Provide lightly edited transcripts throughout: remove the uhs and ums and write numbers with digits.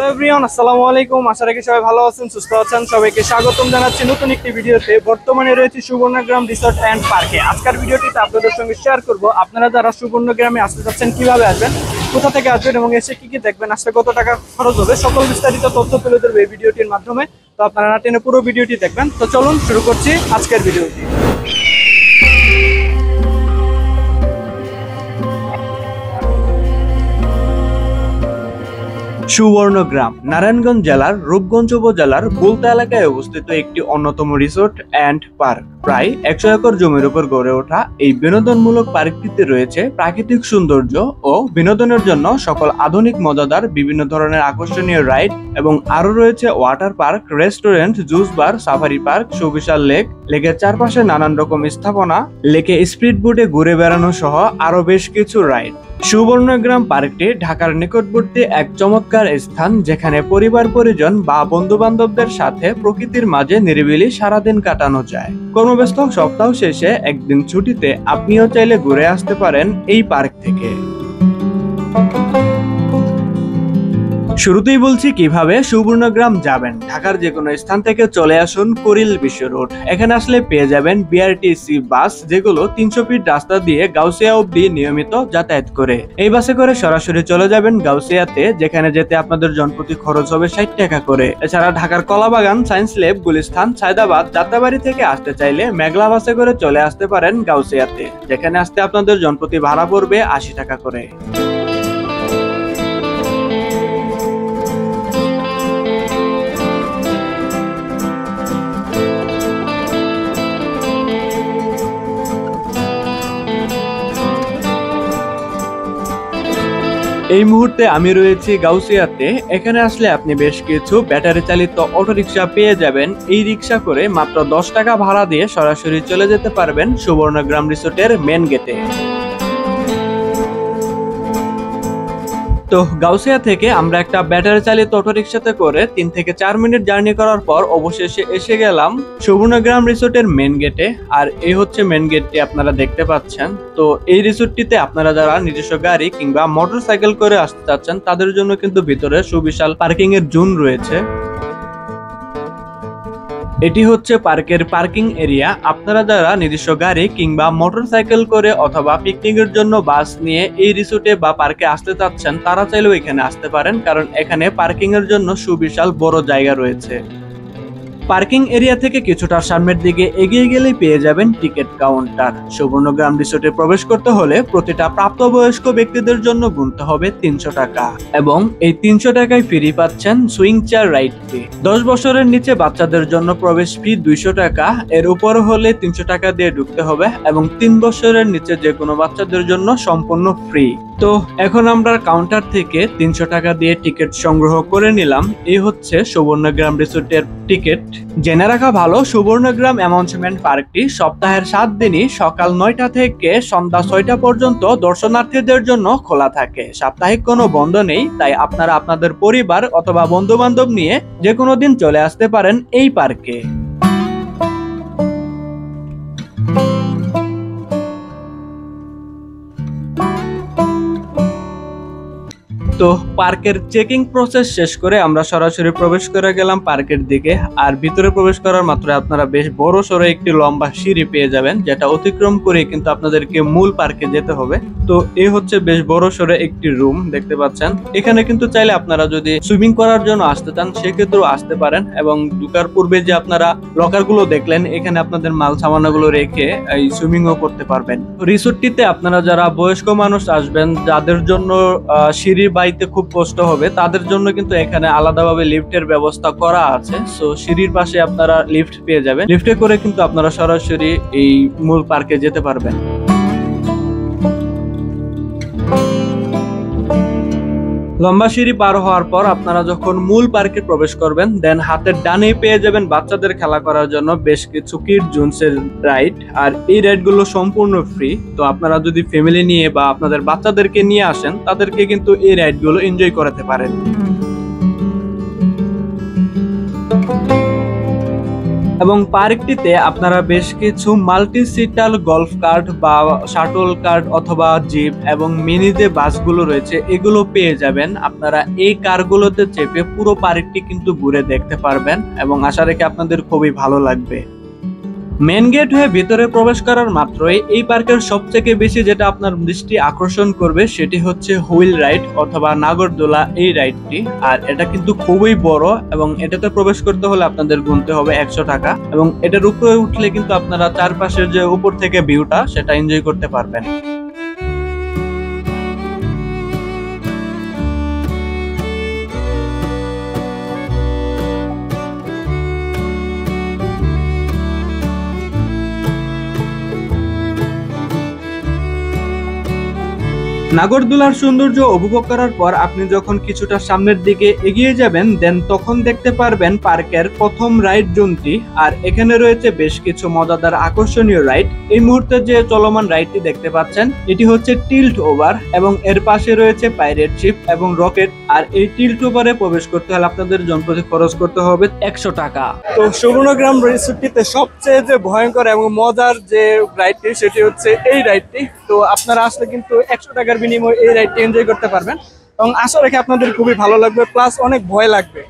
Hello everyone, আসসালামু আলাইকুম। আশা রাখি সবাই ভালো আছেন, সুস্থ আছেন। সবাইকে স্বাগতম জানাচ্ছি নতুন একটি ভিডিওতে। বর্তমানে রয়েছে সুবর্ণগ্রাম রিসোর্ট অ্যান্ড পার্কে। আজকের ভিডিওটিতে আপনাদের সঙ্গে শেয়ার করব আপনারা যারা সুবর্ণগ্রামে আসতে চাচ্ছেন কিভাবে আসবেন, কোথা থেকে আসবেন এবং এসে কি কি দেখবেন, আসতে কত টাকা খরচ হবে, সকল বিস্তারিত তথ্য তুলে ধরবে এই ভিডিওটির মাধ্যমে। তো আপনারা না টেনে পুরো ভিডিওটি দেখবেন। তো চলুন শুরু করছি আজকের ভিডিওটি। সুবর্ণগ্রাম নারায়ণগঞ্জ জেলার রূপগঞ্জ উপজেলার বুলতা এলাকায় অবস্থিত একটি অন্যতম রিসোর্ট অ্যান্ড পার্ক। প্রায় 100 একর জমির উপর গড়ে ওঠা এই বিনোদনমূলক পার্কটিতে রয়েছে প্রাকৃতিক সৌন্দর্য ও বিনোদনের জন্য সকল আধুনিক মজাদার বিভিন্ন ধরনের আকর্ষণীয় রাইড এবং আরো রয়েছে water park, restaurant, juice bar, safari park, সুবিশাল লেক, লেকের চারপাশে নানান রকম স্থাপনা, লেকে স্পিড বোটে ঘুরে বেড়ানো সহ আরো বেশ কিছু রাইড। সুবর্ণগ্রাম পার্কটি ঢাকার নিকটবর্তী এক চমৎকার স্থান, যেখানে পরিবার পরিজন বা বন্ধু বান্ধবদের সাথে প্রকৃতির মাঝে নিরিবিলি সারাদিন কাটানো যায়। কর্মব্যস্ত সপ্তাহ শেষে একদিন ছুটিতে আপনিও চাইলে ঘুরে আসতে পারেন এই পার্ক থেকে। শুরুতেই বলছি কিভাবে সুবর্ণগ্রাম যাবেন। ঢাকার যে কোনো স্থান থেকে চলে আসুন কুড়িল বিশ্ব রোড। এখানে আসলে পেয়ে যাবেন বিআরটিসি বাস, যেগুলো 300 ফিট রাস্তা দিয়ে গাউসিয়া অব্দি নিয়মিত যাতায়াত করে। এই বাসে করে সরাসরি চলে যাবেন গাউসিয়াতে, যেখানে যেতে আপনাদের জনপ্রতি খরচ হবে 60 টাকা করে। এছাড়া ঢাকার কলাবাগান, সায়েন্স ল্যাব, গুলিস্তান, সায়দাবাদ, যাত্রাবাড়ি থেকে আসতে চাইলে মেঘলা বাসে করে চলে আসতে পারেন গাউসিয়াতে, যেখানে আসতে আপনাদের জনপ্রতি ভাড়া পড়বে 80 টাকা করে। এই মুহূর্তে আমি রয়েছি গাউসিয়াতে। এখানে আসলে আপনি বেশ কিছু ব্যাটারি চালিত অটোরিকশা পেয়ে যাবেন। এই রিক্সা করে মাত্র 10 টাকা ভাড়া দিয়ে সরাসরি চলে যেতে পারবেন সুবর্ণগ্রাম রিসোর্টের মেন গেটে। তো গাউসিয়া থেকে আমরা একটা ব্যাটারি চালিত অটোরিকশাতে করে 3 থেকে 4 মিনিট জার্নি করার পর অবশেষে এসে গেলাম সুবর্ণগ্রাম রিসোর্টের মেন গেটে। আর এই হচ্ছে মেন গেটটি আপনারা দেখতে পাচ্ছেন। তো এই রিসোর্টটিতে আপনারা যারা নিজস্ব গাড়ি কিংবা মোটরসাইকেল করে আসতে চাচ্ছেন, তাদের জন্য কিন্তু ভিতরে সুবিশাল পার্কিং এর জোন রয়েছে। এটি হচ্ছে পার্কের পার্কিং এরিয়া। আপনারা যারা নিজস্ব গাড়ি কিংবা মোটরসাইকেল করে অথবা পিকনিকের জন্য বাস নিয়ে এই রিসোর্টে বা পার্কে আসতে চাচ্ছেন, তারা চাইলেও এখানে আসতে পারেন, কারণ এখানে পার্কিং এর জন্য সুবিশাল বড় জায়গা রয়েছে। পার্কিং এরিয়া থেকে কিছুটা সামনের দিকে এগিয়ে গেলেই পেয়ে যাবেন টিকিট কাউন্টার। সুবর্ণগ্রাম রিসোর্টে প্রবেশ করতে হলে প্রতিটা প্রাপ্তবয়স্ক ব্যক্তিদের জন্য গুনতে হবে 300 টাকা এবং এই 300 টাকায় ফ্রি পাচ্ছেন সুইং চেয়ার রাইড ফি। 10 বছরের নিচে বাচ্চাদের জন্য প্রবেশ ফি 200 টাকা, এর উপর হলে 300 টাকা দিয়ে ঢুকতে হবে এবং 3 বছরের নিচে যে কোনো বাচ্চাদের জন্য সম্পূর্ণ ফ্রি। তো এখন আমরা কাউন্টার থেকে 300 টাকা দিয়ে টিকিট সংগ্রহ করে নিলাম। এই হচ্ছে সুবর্ণগ্রাম রিসোর্টের টিকিট। জেনে রাখা ভালো, সুবর্ণগ্রাম অ্যামিউজমেন্ট পার্কটি সপ্তাহের 7 দিনই সকাল 9টা থেকে সন্ধ্যা 6টা পর্যন্ত দর্শনার্থীদের জন্য খোলা থাকে। সাপ্তাহিক কোনো বন্ধ নেই, তাই আপনারা আপনাদের পরিবার অথবা বন্ধু বান্ধব নিয়ে যে কোনো দিন চলে আসতে পারেন এই পার্কে। তো পার্কের চেকিং প্রসেস শেষ করে আমরা সরাসরি প্রবেশ করে গেলাম পার্কের দিকে। আর ভিতরে প্রবেশ করার মাত্র আপনারা বেশ বড় সড়ো একটি লম্বা সিঁড়ি পেয়ে যাবেন, যেটা অতিক্রম করে কিন্তু আপনাদেরকে মূল পার্কে যেতে হবে। তো এই হচ্ছে বেশ বড় সড়ো একটি রুম দেখতে পাচ্ছেন। এখানে কিন্তু চাইলে আপনারা যদি সুইমিং করার জন্য আসতে চান, সেক্ষেত্রেও আসতে পারেন। এবং ঢোকার পূর্বে যে আপনারা লকার গুলো দেখলেন, এখানে আপনাদের মাল সামানগুলো রেখে এই সুইমিংও করতে পারবেন। রিসোর্টটিতে আপনারা যারা বয়স্ক মানুষ আসবেন, যাদের জন্য সিঁড়ি বাইতে খুব কষ্ট হবে, তাদের জন্য কিন্তু এখানে আলাদাভাবে লিফটের ব্যবস্থা করা আছে। সো সিঁড়ির পাশে আপনারা লিফট পেয়ে যাবেন। লিফটে করে কিন্তু আপনারা সরাসরি এই মূল পার্কে যেতে পারবেন। লম্বা সিঁড়ি পার হওয়ার পর আপনারা যখন মূল পার্কে প্রবেশ করবেন, দেন হাতের ডানে পেয়ে যাবেন বাচ্চাদের খেলা করার জন্য বেশ কিছু কিড জোনসের রাইড। আর এই রাইড গুলো সম্পূর্ণ ফ্রি। তো আপনারা যদি ফ্যামিলি নিয়ে বা আপনাদের বাচ্চাদেরকে নিয়ে আসেন, তাদেরকে কিন্তু এই রাইড গুলো এনজয় করাতে পারেন। এবং পার্কটিতে আপনারা বেশ কিছু মাল্টি সিটাল গলফ কার্ট বা শাটল কার্ট অথবা জিপ এবং মিনি যে বাসগুলো রয়েছে এগুলো পেয়ে যাবেন। আপনারা এই কারগুলোতে চেপে পুরো পার্কটি কিন্তু ঘুরে দেখতে পারবেন এবং আশা রেখে আপনাদের খুবই ভালো লাগবে। মেন গেট হয়ে ভিতরে প্রবেশ করার মাত্রই এই পার্কের সবথেকে বেশি যেটা আপনার দৃষ্টি আকর্ষণ করবে সেটি হচ্ছে হুইল রাইড অথবা নাগরদোলা এই রাইডটি। আর এটা কিন্তু খুবই বড় এবং এটাতে প্রবেশ করতে হলে আপনাদের গুনতে হবে 100 টাকা এবং এটার উপরে উঠলে কিন্তু আপনারা চারপাশের যে উপর থেকে ভিউটা সেটা এনজয় করতে পারবেন। নাগরদোলার সৌন্দর্য উপভোগ করার পর আপনি যখন কিছুটা সামনের দিকে এগিয়ে যাবেন দেন তখন দেখতে পারবেন পার্কের প্রথম রাইড জোনটি। আর এখানে রয়েছে বেশ কিছু মজাদার আকর্ষণীয় রাইড। এই মুহূর্তে যে চলমান রাইডটি দেখতে পাচ্ছেন এটি হচ্ছে টিল্ট ওভার এবং এর পাশে রয়েছে পাইরেট শিপ এবং রকেট। আর এই টিল্ট ওভারে প্রবেশ করতে হলে আপনাদের জনপ্রতি খরচ করতে হবে 100 টাকা। তো সুবর্ণগ্রাম রিসোর্টটিতে সবচেয়ে যে ভয়ঙ্কর এবং মজার যে রাইডটি সেটি হচ্ছে এই রাইডটি। তো আপনারা আসলে কিন্তু 100 টাকার বিনিময়ে এই রাইডটি এনজয় করতে পারবেন এবং আশা রেখে আপনাদের খুবই ভালো লাগবে প্লাস অনেক ভয় লাগবে।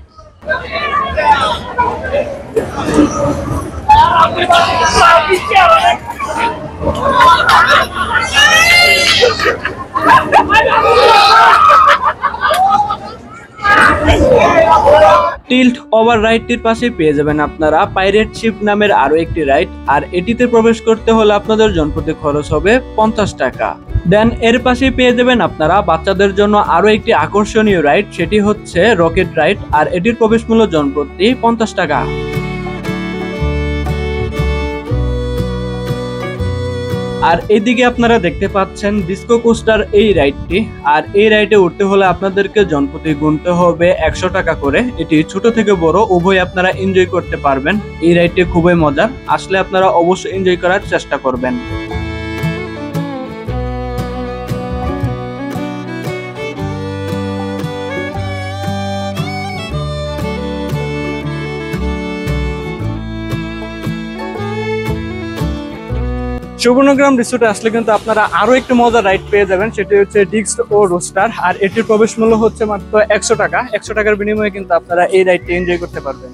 টিল্ট ওভার রাইডটির পাশে পেয়ে যাবেন আপনারা পাইরেট শিপ নামের আরো একটি রাইড। আর এটিতে প্রবেশ করতে হলে আপনাদের জনপ্রতি খরচ হবে 50 টাকা। দেন এর পাশে পেয়ে যাবেন আপনারা বাচ্চাদের জন্য আরো একটি আকর্ষণীয় রাইড, সেটি হচ্ছে রকেট রাইড। আর এটির প্রবেশ মূল্য জনপ্রতি 50 টাকা। আর এইদিকে আপনারা দেখতে পাচ্ছেন ডিস্কো কোস্টার এই রাইডটি। আর এই রাইডে উঠতে হলে আপনাদেরকে জনপ্রতি গুনতে হবে 100 টাকা করে। এটি ছোট থেকে বড় উভয় আপনারা এনজয় করতে পারবেন। এই রাইডটি খুবই মজার, আসলে আপনারা অবশ্যই এনজয় করার চেষ্টা করবেন। সুবর্ণগ্রাম রিসোর্টে আসলে কিন্তু আপনারা আরো একটু মজার রাইড পেয়ে যাবেন, সেটি হচ্ছে ডিস্ক ও রোস্টার। আর এটির প্রবেশ মূল্য হচ্ছে মাত্র 100 টাকা। 100 টাকার বিনিময়ে কিন্তু আপনারা এই রাইডটি এনজয় করতে পারবেন।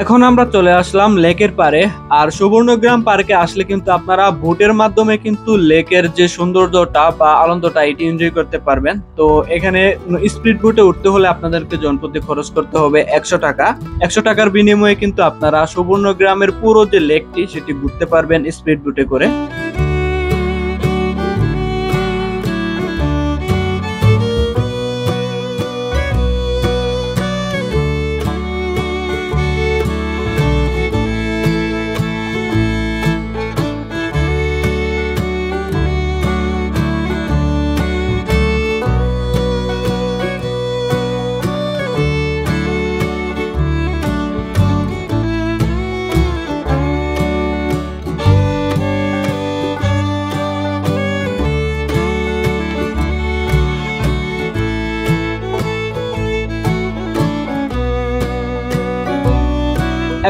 এখন আমরা চলে আসলাম লেকের পারে। আর সুবর্ণগ্রাম পার্কে আসলে কিন্তু আপনারা বোটের মাধ্যমে কিন্তু লেকের যে সৌন্দর্যটা বা আনন্দটা এটি এনজয় করতে পারবেন। তো এখানে স্পিড বোটে উঠতে হলে আপনাদেরকে জনপ্রতি খরচ করতে হবে 100 টাকা। 100 টাকার বিনিময়ে কিন্তু আপনারা সুবর্ণগ্রামের পুরো যে লেকটি সেটি ঘুরতে পারবেন স্পিড বোটে করে।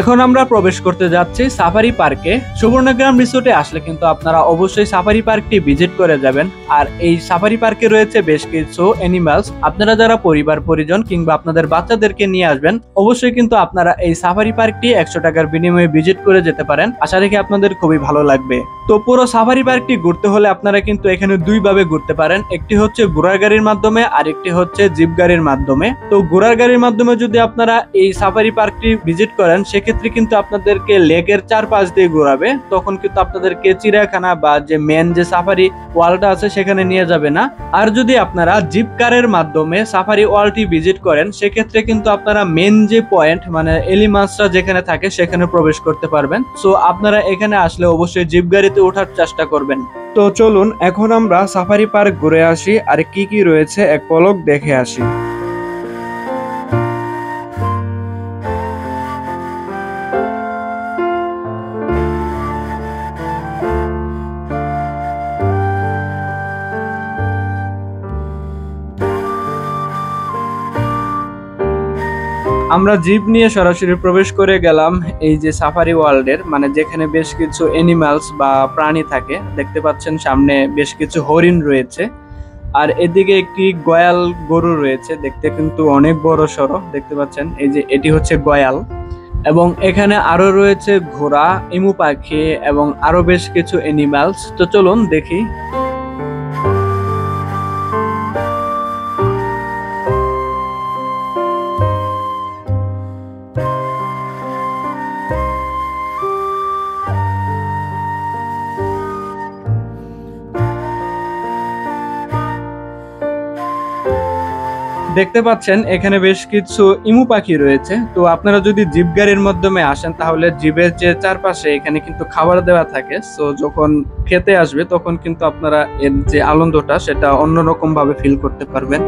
এখন আমরা প্রবেশ করতে যাচ্ছি সাফারি পার্কে। সুবর্ণগ্রাম রিসোর্টে আসলে কিন্তু আপনারা অবশ্যই সাফারি পার্কটি ভিজিট করে যাবেন। আর এই সাফারি পার্কে রয়েছে বেশ কিছু অ্যানিমালস। আপনারা যারা পরিবার পরিজন কিংবা আপনাদের বাচ্চাদেরকে নিয়ে আসবেন অবশ্যই কিন্তু আপনারা এই সাফারি পার্কটি 100 টাকার বিনিময়ে ভিজিট করে যেতে পারেন। আশা রেখে আপনাদের খুবই ভালো লাগবে। তো পুরো সাফারি পার্কটি ঘুরতে হলে আপনারা কিন্তু এখানে দুইভাবে ঘুরতে পারেন, একটি হচ্ছে ঘোড়ার গাড়ির মাধ্যমে আর একটি হচ্ছে জিপ গাড়ির মাধ্যমে। তো ঘোড়ার গাড়ির মাধ্যমে যদি আপনারা এই সাফারি পার্কটি ভিজিট করেন সেক্ষেত্রে কিন্তু আপনাদেরকে লেকের চারপাশ দিয়ে ঘোরাবে, তখন কিন্তু আপনাদেরকে চিড়িয়াখানা বা যে মেন যে সাফারি ওয়ালটা আছে সেখানে নিয়ে যাবে না। আর যদি আপনারা জিপ কারের মাধ্যমে সাফারি ওয়ালটি ভিজিট করেন সেক্ষেত্রে কিন্তু আপনারা মেন যে পয়েন্ট মানে এলিমাসরা যেখানে থাকে সেখানে প্রবেশ করতে পারবেন। সো আপনারা এখানে আসলে অবশ্যই জিপ গাড়িতে ওঠার চেষ্টা করবেন। তো চলুন এখন আমরা সাফারি পার্ক ঘুরে আসি আর কি কি রয়েছে এক পলক দেখে আসি। আমরা জিপ নিয়ে সরাসরি প্রবেশ করে গেলাম এই যে সাফারি ওয়ার্ল্ডের, মানে যেখানে বেশ কিছু এনিম্যালস বা প্রাণী থাকে। দেখতে পাচ্ছেন সামনে বেশ কিছু হরিণ রয়েছে আর এদিকে একটি গয়াল গরু রয়েছে, দেখতে কিন্তু অনেক বড় সড়ো। দেখতে পাচ্ছেন এই যে এটি হচ্ছে গয়াল, এবং এখানে আরো রয়েছে ঘোড়া, ইমু পাখি এবং আরো বেশ কিছু এনিম্যালস। তো চলুন দেখি। দেখতে পাচ্ছেন এখানে বেশ কিছু ইমু পাখি রয়েছে। তো আপনারা যদি জিপ গাড়ির মাধ্যমে আসেন তাহলে জিপের যে চারপাশে এখানে কিন্তু খাবার দেওয়া থাকে, সো যখন খেতে আসবে তখন কিন্তু আপনারা এর যে আনন্দটা সেটা অন্যরকম ভাবে ফিল করতে পারবেন।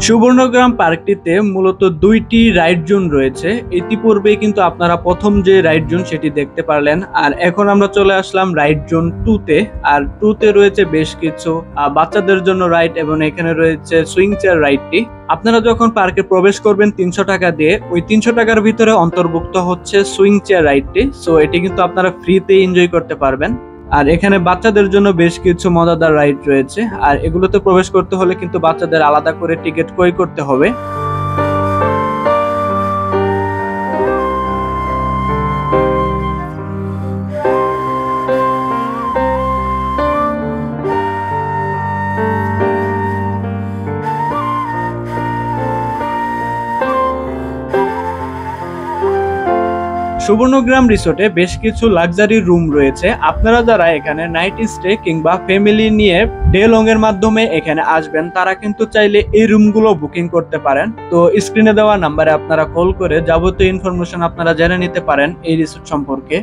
সুবর্ণগ্রাম পার্কটিতে মূলত দুইটি রাইড জোন রয়েছে। ইতিপূর্বে কিন্তু আপনারা প্রথম যে রাইড জোন সেটি দেখতে পারলেন, আর এখন আমরা চলে আসলাম রাইড জোন 2-তে। আর 2-তে রয়েছে বেশ কিছু বাচ্চাদের জন্য রাইড এবং এখানে রয়েছে সুইং চেয়ার রাইডটি। আপনারা যখন পার্কে প্রবেশ করবেন 300 টাকা দিয়ে, ওই 300 টাকার ভিতরে অন্তর্ভুক্ত হচ্ছে সুইং চেয়ার রাইডটি। সো এটি কিন্তু আপনারা ফ্রিতে এনজয় করতে পারবেন। আর এখানে বাচ্চাদের জন্য বেশ কিছু মজাদার রাইড রয়েছে, আর এগুলোতে প্রবেশ করতে হলে কিন্তু বাচ্চাদের আলাদা করে টিকিট ক্রয় করতে হবে। সুবর্ণগ্রাম রিসোর্টে বেশ কিছু লাক্সারি রুম রয়েছে। আপনারা যারা এখানে নাইট স্টে কিংবা ফ্যামিলি নিয়ে ডে লং এর মাধ্যমে এখানে আসবেন তারা কিন্তু চাইলে এই রুমগুলো বুকিং করতে পারেন। তো স্ক্রিনে দেওয়া নাম্বারে আপনারা কল করে যাবতীয় ইনফরমেশন আপনারা জেনে নিতে পারেন এই রিসোর্ট সম্পর্কে।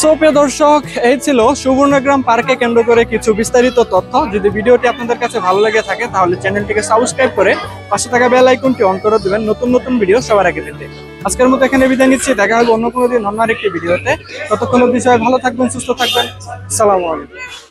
সো প্রিয় দর্শক, এই ছিল সুবর্ণগ্রাম পার্কে কেন্দ্র করে কিছু বিস্তারিত তথ্য। যদি ভিডিওটি আপনাদের কাছে ভালো লেগে থাকে তাহলে চ্যানেলটিকে সাবস্ক্রাইব করে পাশে থাকা বেল আইকনটি অন করে দিবেন নতুন নতুন ভিডিও সবার আগে পেতে। আজকের মতো এখানে বিদায় নিচ্ছি, দেখা হবে অন্য কোনো দিন অন্য আরেকটি ভিডিওতে। ততক্ষণ অবধি সবাই ভালো থাকবেন, সুস্থ থাকবেন। আসসালামু আলাইকুম।